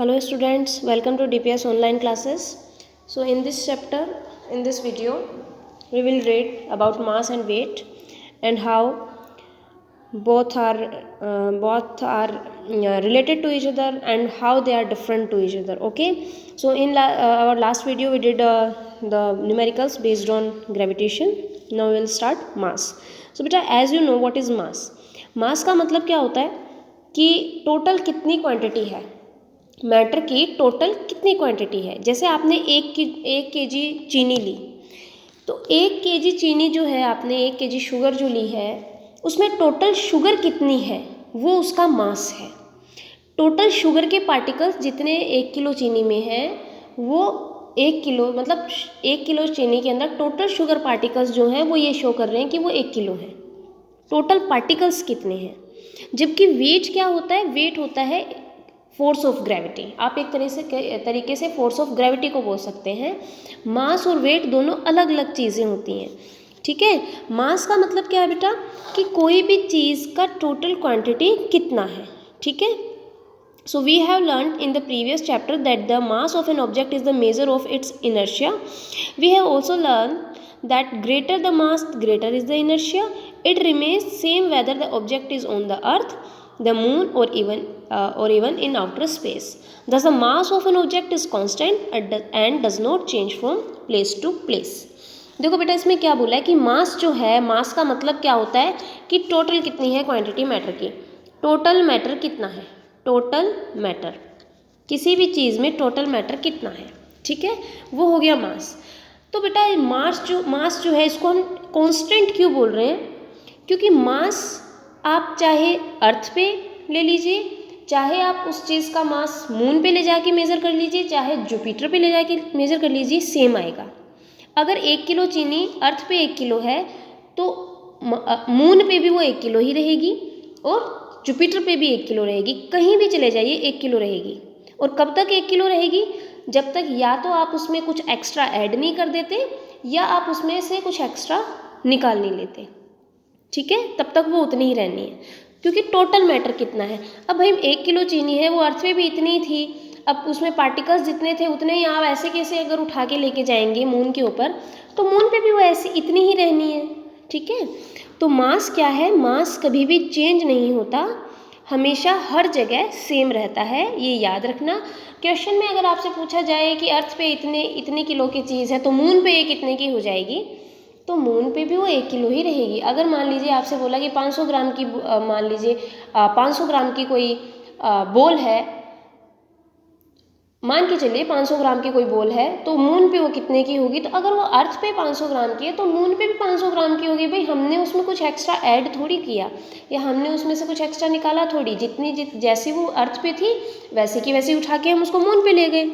Hello students, welcome to DPS online classes. So in this chapter, in this video, we will read about mass and weight and how both are related to each other and how they are different to each other. Okay, so in our last video we did the numericals based on gravitation. Now we will start mass. So beta, as you know what is mass. Mass का मतलब क्या होता है कि total कितनी quantity है, matter की total कितनी क्वांटिटी है। जैसे आपने एक केजी चीनी ली, तो 1 केजी चीनी जो है, आपने 1 केजी शुगर जो ली है, उसमें टोटल शुगर कितनी है वो उसका मास है। टोटल शुगर के पार्टिकल्स जितने 1 किलो चीनी में हैं वो 1 किलो, मतलब 1 किलो चीनी के अंदर टोटल शुगर पार्टिकल्स जो हैं वो ये शो कर रहे हैं कि वो 1 किलो है। टोटल पार्टिकल्स कितने हैं। जबकि वेट क्या होता है, वेट होता है फोर्स ऑफ ग्रेविटी। आप एक तरीके से फोर्स ऑफ ग्रेविटी को बोल सकते हैं। मास और वेट दोनों अलग अलग चीज़ें होती हैं, ठीक है। मास का मतलब क्या है बेटा, कि कोई भी चीज़ का टोटल क्वांटिटी कितना है, ठीक है। So we have learn in the previous chapter that the mass of an object is the measure of its inertia. We have also learn that greater the mass, greater is the inertia. It remains same whether the object is on the earth, the moon or even in outer space. Thus the mass of an object is constant and does not change from place to place. देखो बेटा, इसमें क्या बोला है कि मास जो है, मास का मतलब क्या होता है कि टोटल कितनी है क्वांटिटी मैटर की। टोटल मैटर कितना है, टोटल मैटर, किसी भी चीज़ में टोटल मैटर कितना है, ठीक है, वो हो गया मास। तो बेटा मास जो है इसको हम कांस्टेंट क्यों बोल रहे हैं, क्योंकि मास आप चाहे अर्थ पे ले लीजिए, चाहे आप उस चीज़ का मास मून पे ले जाके मेज़र कर लीजिए, चाहे जुपिटर पे ले जाके मेज़र कर लीजिए, सेम आएगा। अगर 1 किलो चीनी अर्थ पे 1 किलो है तो मून पे भी वो 1 किलो ही रहेगी और जुपिटर पे भी 1 किलो रहेगी। कहीं भी चले जाइए 1 किलो रहेगी। और कब तक 1 किलो रहेगी, जब तक या तो आप उसमें कुछ एक्स्ट्रा ऐड नहीं कर देते या आप उसमें से कुछ एक्स्ट्रा निकाल नहीं लेते, ठीक है, तब तक वो उतनी ही रहनी है। क्योंकि टोटल मैटर कितना है। अब भाई 1 किलो चीनी है, वो अर्थ में भी इतनी थी, अब उसमें पार्टिकल्स जितने थे उतने ही आप ऐसे कैसे अगर उठा के लेके जाएंगे मून के ऊपर, तो मून पे भी वो ऐसी इतनी ही रहनी है, ठीक है। तो मास क्या है, मास कभी भी चेंज नहीं होता, हमेशा हर जगह सेम रहता है, ये याद रखना। क्वेश्चन में अगर आपसे पूछा जाए कि अर्थ पे इतने किलो की चीज़ है तो मून पे ये कितने की हो जाएगी, तो मून पे भी वो 1 किलो ही रहेगी। अगर मान लीजिए आपसे बोला कि 500 ग्राम की मान लीजिए 500 ग्राम की कोई बॉल है, मान के चलिए 500 ग्राम की कोई बॉल है, तो मून पे वो कितने की होगी। तो अगर वो अर्थ पे 500 ग्राम की है तो मून पे भी 500 ग्राम की होगी। भाई हमने उसमें कुछ एक्स्ट्रा ऐड थोड़ी किया, या हमने उसमें से कुछ एक्स्ट्रा निकाला थोड़ी, जैसी वो अर्थ पे थी वैसे की वैसी उठा के हम उसको मून पे ले गए,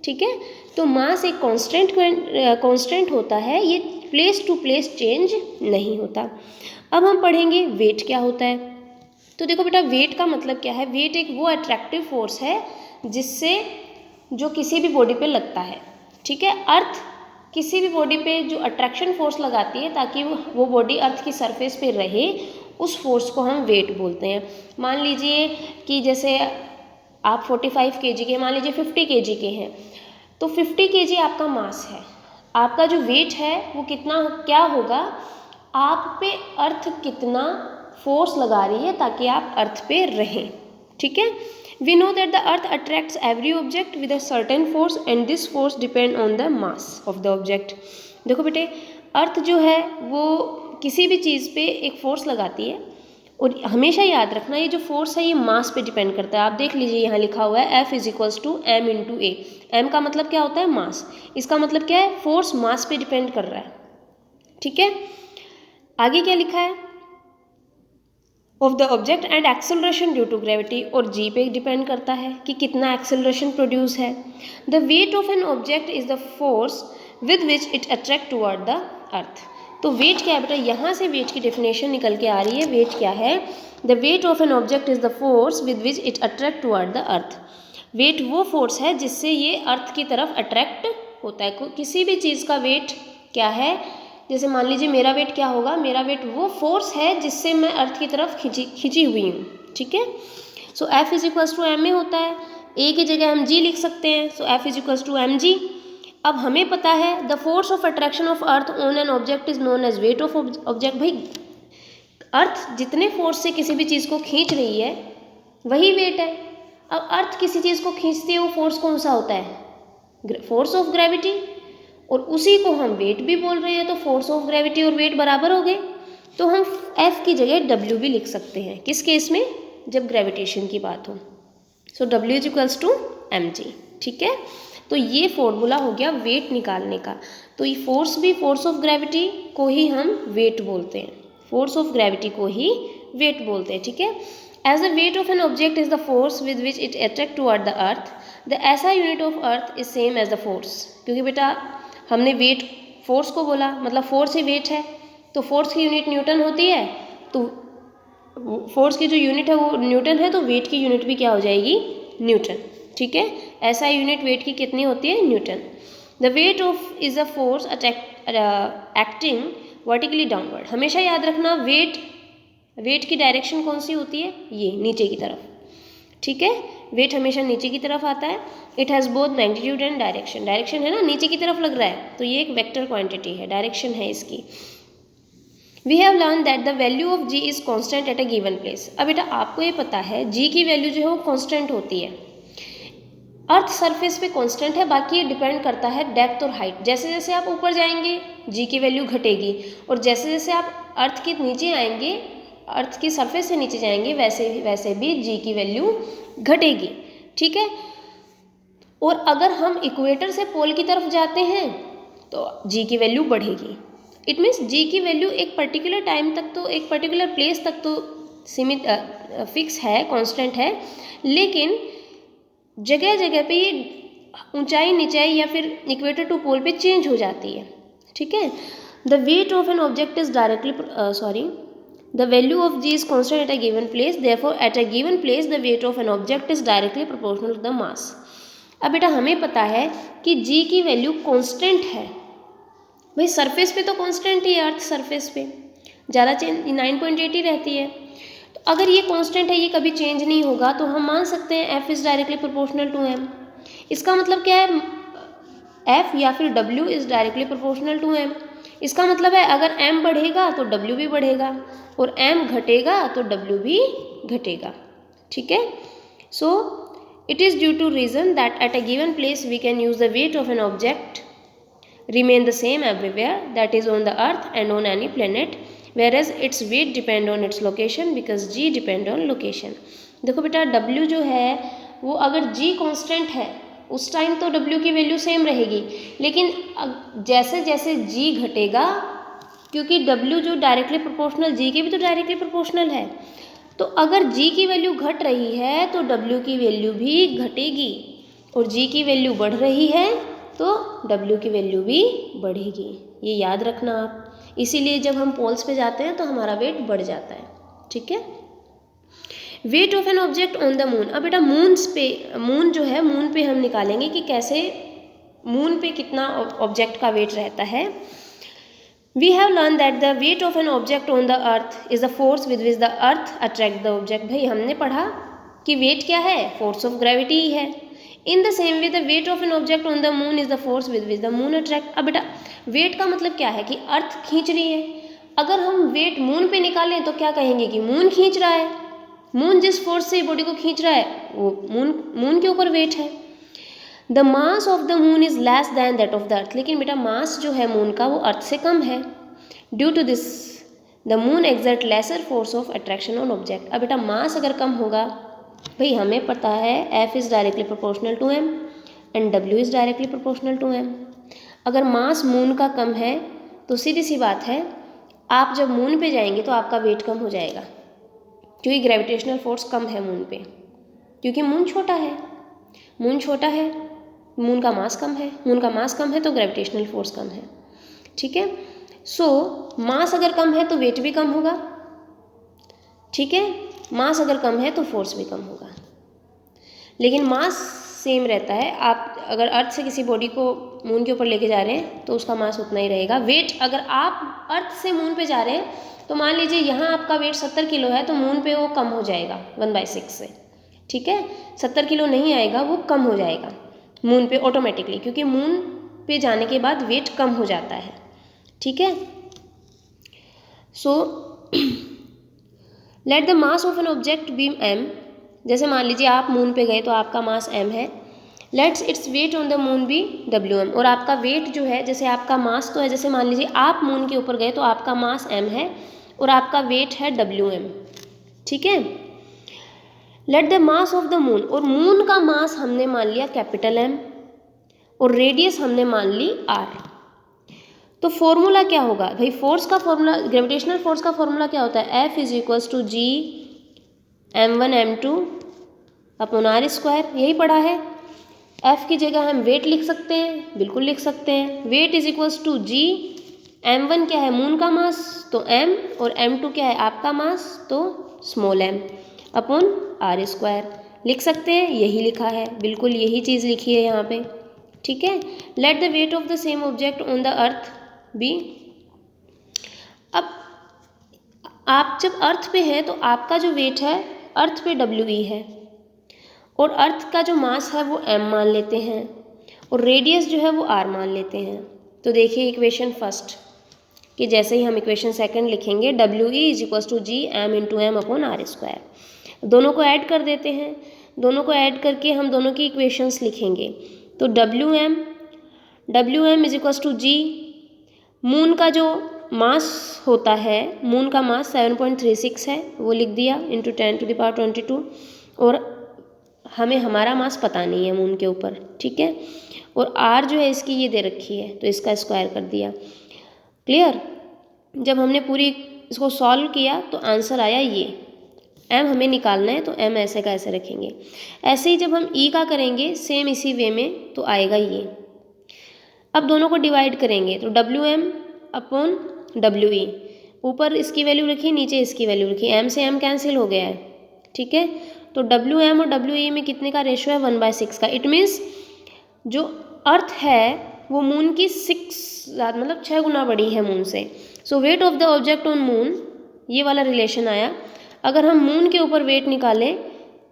ठीक है। तो मास एक कांस्टेंट होता है, ये प्लेस टू प्लेस चेंज नहीं होता। अब हम पढ़ेंगे वेट क्या होता है। तो देखो बेटा, वेट का मतलब क्या है, वेट एक वो अट्रैक्टिव फोर्स है जिससे जो किसी भी बॉडी पे लगता है, ठीक है। अर्थ किसी भी बॉडी पे जो अट्रैक्शन फोर्स लगाती है ताकि वो बॉडी अर्थ की सरफेस पे रहे, उस फोर्स को हम वेट बोलते हैं। मान लीजिए कि जैसे आप 45 kg के, मान लीजिए 50 kg के हैं, तो 50 kg आपका मास है। आपका जो वेट है वो कितना क्या होगा, आप पे अर्थ कितना फोर्स लगा रही है ताकि आप अर्थ पे रहें, ठीक है। We know that the earth attracts every object with a certain force and this force depend on the mass of the object. देखो बेटे, अर्थ जो है वो किसी भी चीज़ पे एक फोर्स लगाती है, और हमेशा याद रखना ये जो फोर्स है ये मास पे डिपेंड करता है। आप देख लीजिए यहाँ लिखा हुआ है F = m × a। m का मतलब क्या होता है, मास। इसका मतलब क्या है, फोर्स मास पे डिपेंड कर रहा है, ठीक है। आगे क्या लिखा है, of the object and acceleration due to gravity, और जी पे डिपेंड करता है कि कितना एक्सेलरेशन प्रोड्यूस है। The weight of an object is the force with which it attract toward the earth. तो वेट क्या है बेटा, यहाँ से वेट की डेफिनेशन निकल के आ रही है। वेट क्या है, the weight of an object is the force with which it attract toward the earth. Weight वो फोर्स है जिससे ये अर्थ की तरफ अट्रैक्ट होता है। किसी भी चीज़ का वेट क्या है, जैसे मान लीजिए मेरा वेट क्या होगा, मेरा वेट वो फोर्स है जिससे मैं अर्थ की तरफ खिंची हुई हूँ, ठीक है। सो F = ma होता है। ए की जगह हम जी लिख सकते हैं, so F is equals to mg। अब हमें पता है the force of attraction of earth on an object is known as weight of object. भाई अर्थ जितने फोर्स से किसी भी चीज़ को खींच रही है वही वेट है। अब अर्थ किसी चीज़ को खींचती है, वो फोर्स कौन सा होता है? फोर्स ऑफ ग्रेविटी, और उसी को हम वेट भी बोल रहे हैं, तो फोर्स ऑफ ग्रेविटी और वेट बराबर हो गए। तो हम F की जगह W भी लिख सकते हैं, किस केस में? जब ग्रेविटेशन की बात हो। So W is equals to mg। ठीक है, तो ये फॉर्मूला हो गया वेट निकालने का। तो ये फोर्स भी, फोर्स ऑफ ग्रेविटी को ही हम वेट बोलते हैं, फोर्स ऑफ ग्रेविटी को ही वेट बोलते हैं। ठीक है, as the weight of an object is the force with which it attract toward the earth, the SI unit of earth is same as the force. क्योंकि बेटा हमने वेट फोर्स को बोला, मतलब फोर्स ही वेट है, तो फोर्स की unit Newton होती है, तो फोर्स की जो यूनिट है वो न्यूटन है, तो वेट की यूनिट भी क्या हो जाएगी? न्यूटन। ठीक है, ऐसा यूनिट वेट की कितनी होती है? Newton. The weight of is a force acting vertically downward. हमेशा याद रखना वेट की डायरेक्शन कौन सी होती है? ये नीचे की तरफ। ठीक है, वेट हमेशा नीचे की तरफ आता है। It has both magnitude and direction. Direction है ना, नीचे की तरफ लग रहा है, तो ये एक वेक्टर क्वांटिटी है, डायरेक्शन है इसकी। We have learn that the value of g is constant at a given place. अब बेटा आपको ये पता है जी की वैल्यू जो है वो कॉन्स्टेंट होती है। अर्थ सरफेस पे कांस्टेंट है, बाकी ये डिपेंड करता है डेप्थ और हाइट। जैसे जैसे आप ऊपर जाएंगे जी की वैल्यू घटेगी, और जैसे जैसे आप अर्थ के नीचे आएंगे, अर्थ की सरफेस से नीचे जाएंगे, वैसे भी जी की वैल्यू घटेगी। ठीक है, और अगर हम इक्वेटर से पोल की तरफ जाते हैं तो जी की वैल्यू बढ़ेगी। इट मीन्स जी की वैल्यू एक पर्टिकुलर टाइम तक, तो एक पर्टिकुलर प्लेस तक तो सीमित फिक्स है, कांस्टेंट है, लेकिन जगह जगह पे ये ऊंचाई नीचाई या फिर इक्वेटर टू पोल पे चेंज हो जाती है। ठीक है, the weight of an object is directly the value of g is constant at a given place, therefore at a given place the weight of an object is directly proportional to the mass। अब बेटा हमें पता है कि g की value constant है। भाई surface पे तो कांस्टेंट ही है, अर्थ सरफेस पे ज़्यादा चेंज 9.8 ही रहती है। तो अगर ये कांस्टेंट है, ये कभी चेंज नहीं होगा, तो हम मान सकते हैं f is directly proportional to m। इसका मतलब क्या है? f या फिर w is directly proportional to m। इसका मतलब है अगर m बढ़ेगा तो w भी बढ़ेगा, और m घटेगा तो w भी घटेगा। ठीक है, so it is due to reason that at a given place we can use the weight of an object remain the same everywhere, that is on the earth and on any planet, whereas its weight depend on its location because g depend on location। देखो बेटा w जो है वो अगर g constant है उस time तो w की वैल्यू सेम रहेगी, लेकिन जैसे जैसे g घटेगा, क्योंकि w जो डायरेक्टली प्रोपोर्शनल g के भी तो डायरेक्टली प्रोपोर्शनल है, तो अगर g की वैल्यू घट रही है तो w की वैल्यू भी घटेगी, और g की वैल्यू बढ़ रही है तो W की वैल्यू भी बढ़ेगी। ये याद रखना आप, इसीलिए जब हम पोल्स पे जाते हैं तो हमारा वेट बढ़ जाता है। ठीक है, weight of an object on the moon. अब बेटा मून जो है, मून पे हम निकालेंगे कि कैसे मून पे कितना ऑब्जेक्ट का वेट रहता है। We have learn that the weight of an object on the earth is the force with which the earth attract the object. भाई हमने पढ़ा कि वेट क्या है? फोर्स ऑफ ग्रेविटी ही है। In the same way the weight of an object on the moon is the force with which the moon attract. अब बेटा wait का मतलब क्या है? कि अर्थ खींच रही है। अगर हम वेट मून पे निकालें तो क्या कहेंगे? कि मून खींच रहा है। मून जिस फोर्स से बॉडी को खींच रहा है वो मून के ऊपर वेट है। The mass of the moon is less than that of the earth. लेकिन बेटा मास जो है मून का वो अर्थ से कम है। Due to this the moon exert lesser force of attraction on object. अब बेटा मास अगर कम होगा, भाई हमें पता है F is directly proportional to m and W is directly proportional to m। अगर मास मून का कम है तो सीधी सी बात है, आप जब मून पे जाएंगे तो आपका वेट कम हो जाएगा, क्योंकि ग्रेविटेशनल फोर्स कम है मून पे, क्योंकि मून छोटा है। मून का मास कम है तो ग्रेविटेशनल फोर्स कम है। ठीक है, सो मास अगर कम है तो वेट भी कम होगा। ठीक है, मास अगर कम है तो फोर्स भी कम होगा, लेकिन मास सेम रहता है। आप अगर अर्थ से किसी बॉडी को मून के ऊपर लेके जा रहे हैं तो उसका मास उतना ही रहेगा। वेट अगर आप अर्थ से मून पे जा रहे हैं तो मान लीजिए यहाँ आपका वेट 70 किलो है, तो मून पे वो कम हो जाएगा 1/6 से। ठीक है, 70 किलो नहीं आएगा, वो कम हो जाएगा मून पे ऑटोमेटिकली, क्योंकि मून पे जाने के बाद वेट कम हो जाता है। ठीक है, so let the mass of an object be m। जैसे मान लीजिए आप मून पे गए तो आपका मास m है। Let's its weight on the moon be wm। और आपका वेट जो है, जैसे आपका मास तो है, जैसे मान लीजिए आप मून के ऊपर गए तो आपका मास m है और आपका वेट है wm। ठीक है, let the mass of the moon, और मून का मास हमने मान लिया कैपिटल M और रेडियस हमने मान ली r। तो फॉर्मूला क्या होगा भाई, फोर्स का फॉर्मूला, ग्रेविटेशनल फोर्स का फॉर्मूला क्या होता है, F is equals to G m1 m2 upon r square, यही पढ़ा है। F की जगह हम वेट लिख सकते हैं, बिल्कुल लिख सकते हैं। Weight is equals to G, m1 क्या है मून का मास तो m, और m2 क्या है आपका मास तो small m upon r square, लिख सकते हैं, यही लिखा है, बिल्कुल यही चीज़ लिखी है यहाँ पे। ठीक है, let the weight of the same object on the earth be. अब आप जब अर्थ पे हैं तो आपका जो वेट है अर्थ पे WE है, और अर्थ का जो मास है वो m मान लेते हैं और रेडियस जो है वो r मान लेते हैं। तो देखिए इक्वेशन फर्स्ट कि जैसे ही हम इक्वेशन सेकंड लिखेंगे, WE is equals to G m into M upon r square, दोनों को ऐड कर देते हैं। दोनों को ऐड करके हम दोनों की इक्वेशंस लिखेंगे। तो WM is equals to G, moon का जो मास होता है, मून का मास 7.36 है, वो लिख दिया, इंटू 10⁻22। और हमें हमारा मास पता नहीं है मून के ऊपर, ठीक है। और r जो है इसकी ये दे रखी है, तो इसका स्क्वायर कर दिया। क्लियर, जब हमने पूरी इसको सॉल्व किया तो आंसर आया ये। m हमें निकालना है तो m ऐसे का ऐसे रखेंगे। ऐसे ही जब हम e का करेंगे सेम इसी वे में तो आएगा ये। अब दोनों को डिवाइड करेंगे तो WM अपॉन WE, ऊपर इसकी वैल्यू रखी, नीचे इसकी वैल्यू रखी, m से m कैंसिल हो गया है। ठीक है, तो WM और WE में कितने का रेशो है, 1/6 का। इट मीन्स जो अर्थ है वो मून की 6 गुना बड़ी है मून से। So weight of the object on moon, ये वाला रिलेशन आया। अगर हम मून के ऊपर वेट निकालें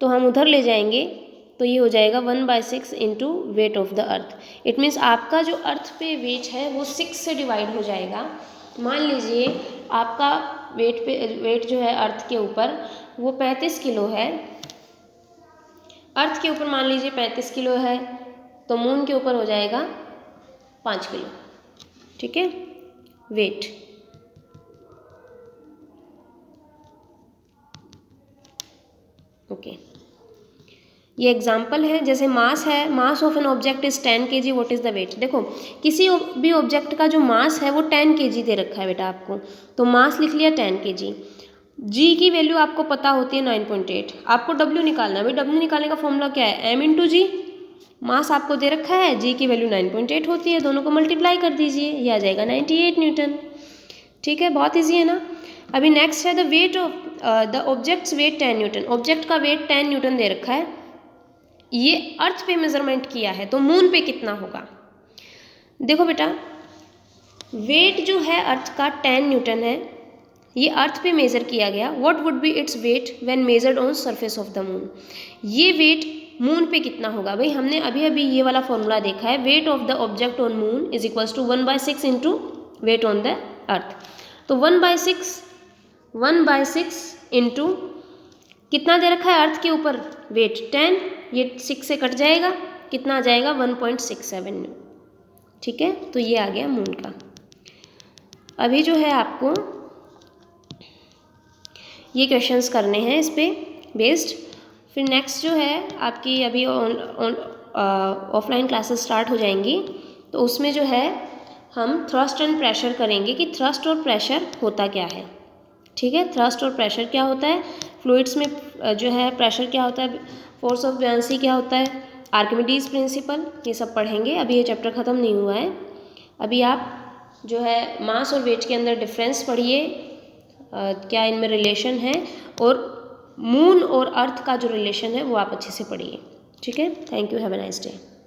तो हम उधर ले जाएंगे तो ये हो जाएगा 1/6 into wait of the earth. It means आपका जो अर्थ पे वेट है वो 6 से डिवाइड हो जाएगा। मान लीजिए आपका वेट जो है अर्थ के ऊपर वो 35 किलो है, अर्थ के ऊपर मान लीजिए 35 किलो है, तो मून के ऊपर हो जाएगा 5 किलो। ठीक है, वेट। ओके, ये एग्जाम्पल है। जैसे मास है, mass of an object is 10 kg, what is the weight. देखो किसी भी ऑब्जेक्ट का जो मास है वो 10 kg दे रखा है बेटा आपको, तो मास लिख लिया 10 kg। जी की वैल्यू आपको पता होती है 9.8। आपको डब्ल्यू निकालना है, भाई डब्ल्यू निकालने का फॉर्मूला क्या है, m इंटू जी। मास आपको दे रखा है, जी की वैल्यू 9.8 होती है, दोनों को मल्टीप्लाई कर दीजिए, ये आ जाएगा 98 न्यूटन। ठीक है, बहुत ईजी है ना। अभी नेक्स्ट है the weight of the objects weight 10 newton. Object का वेट 10 न्यूटन दे रखा है, ये अर्थ पे मेजरमेंट किया है, तो मून पे कितना होगा। देखो बेटा, वेट जो है अर्थ का 10 न्यूटन है, ये अर्थ पे मेजर किया गया। What would be its weight when measured on surface of the moon. ये वेट मून पे कितना होगा। भाई हमने अभी अभी ये वाला फॉर्मूला देखा है, weight of the object on moon is equals to 1/6 into weight on the earth. तो 1/6 इंटू कितना दे रखा है अर्थ के ऊपर वेट 10, ये 6 से कट जाएगा, कितना आ जाएगा 1.67। ठीक है, तो ये आ गया मून का। अभी जो है आपको ये क्वेश्चंस करने हैं इस पे बेस्ड। फिर नेक्स्ट जो है आपकी अभी ऑफलाइन क्लासेस स्टार्ट हो जाएंगी, तो उसमें जो है हम थ्रस्ट एंड प्रेशर करेंगे कि थ्रस्ट और प्रेशर होता क्या है। ठीक है, थ्रस्ट और प्रेशर क्या होता है, फ्लूइड्स में जो है प्रेशर क्या होता है, फोर्स ऑफ बुयांसी क्या होता है, आर्किमिडीज प्रिंसिपल, ये सब पढ़ेंगे। अभी ये चैप्टर ख़त्म नहीं हुआ है। अभी आप जो है मास और वेट के अंदर डिफरेंस पढ़िए, क्या इनमें रिलेशन है, और मून और अर्थ का जो रिलेशन है वो आप अच्छे से पढ़िए। ठीक है, thank you, have a nice day.